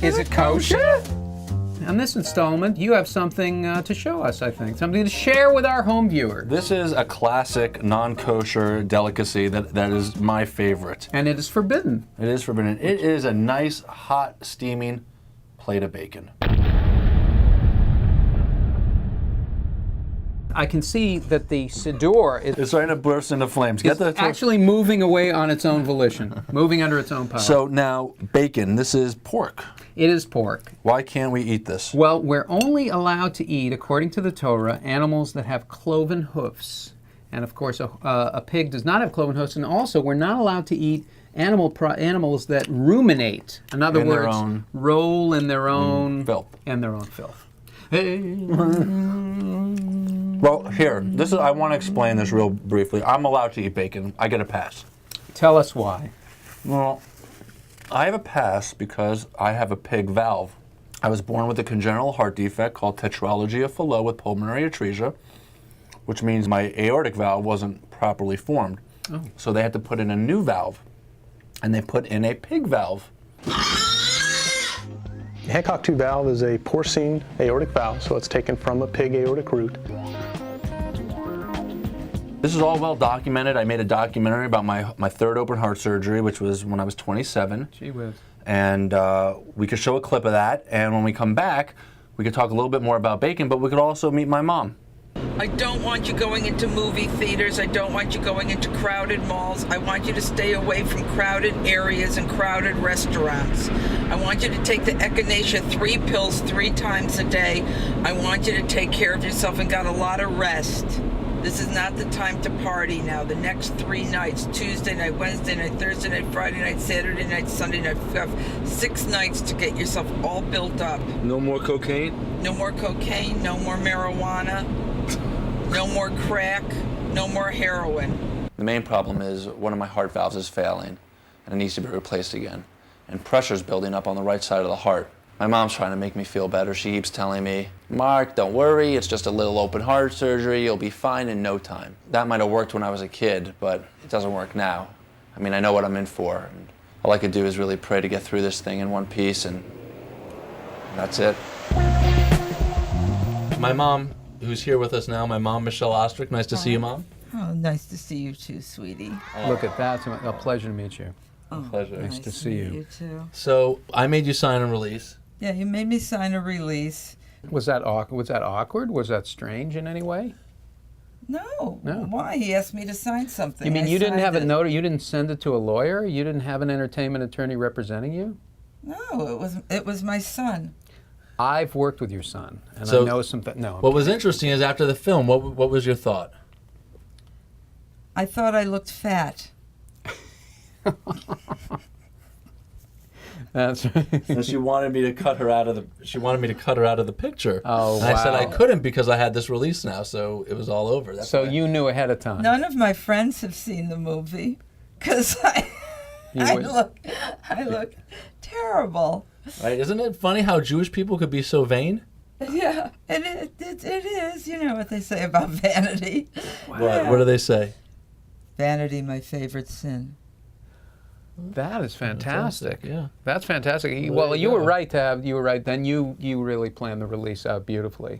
Is it kosher? On this installment, you have something to show us, I think. Something to share with our home viewers. This is a classic non-kosher delicacy that is my favorite. And it is forbidden. It is forbidden. It is a nice, hot, steaming plate of bacon. I can see that the siddur is It's starting to burst into flames. Get the actually moving away on its own volition, moving under its own power. So now, bacon, this is pork. It is pork. Why can't we eat this? Well, we're only allowed to eat, according to the Torah, animals that have cloven hoofs. And of course, a pig does not have cloven hoofs. And also, we're not allowed to eat animals that ruminate. In other words, roll in their own filth. In their own filth. Well, here, I want to explain this real briefly. I'm allowed to eat bacon. I get a pass. Tell us why. Well, I have a pass because I have a pig valve. I was born with a congenital heart defect called tetralogy of Fallot with pulmonary atresia, which means my aortic valve wasn't properly formed. Oh. So they had to put in a new valve, and they put in a pig valve. The Hancock 2 valve is a porcine aortic valve, so it's taken from a pig aortic root. This is all well documented. I made a documentary about my third open heart surgery, which was when I was 27. Gee whiz. And we could show a clip of that, and when we come back, we could talk a little bit more about bacon, but we could also meet my mom. I don't want you going into movie theaters. I don't want you going into crowded malls. I want you to stay away from crowded areas and crowded restaurants. I want you to take the echinacea 3 pills 3 times a day. I want you to take care of yourself and got a lot of rest. This is not the time to party now. The next 3 nights, Tuesday night, Wednesday night, Thursday night, Friday night, Saturday night, Sunday night, you have 6 nights to get yourself all built up. No more cocaine? No more cocaine, no more marijuana. No more crack, no more heroin. The main problem is one of my heart valves is failing, and it needs to be replaced again. And pressure's building up on the right side of the heart. My mom's trying to make me feel better. She keeps telling me, Mark, don't worry, it's just a little open heart surgery, you'll be fine in no time. That might have worked when I was a kid, but it doesn't work now. I mean, I know what I'm in for. And all I could do is really pray to get through this thing in one piece, and that's it. My mom, who's here with us now, my mom, Michelle Ostrick. Nice to see you, Mom. Oh, nice to see you too, sweetie. Look at that. It's a pleasure to meet you. Oh, Pleasure. Nice to see you. You too. So I made you sign a release. Yeah, you made me sign a release. Was that awkward? Was that strange in any way? No. No. Why? He asked me to sign something. You mean I you didn't have signed it noted? You didn't send it to a lawyer? You didn't have an entertainment attorney representing you? No, it was my son. I've worked with your son, and So, I know some. No. What was interesting is after the film, what was your thought? I thought I looked fat. That's right. And she wanted me to cut her out of the picture. Oh, and I said I wow. couldn't because I had this release now, so it was all over. That's So why. you knew ahead of time. None of my friends have seen the movie because I look terrible. Right? Isn't it funny how Jewish people could be so vain? Yeah, it is. You know what they say about vanity. What do they say? Vanity, my favorite sin. That is fantastic. Yeah. That's fantastic. Well, Well, there you you were go. right to have. You were right. Then you really planned the release out beautifully.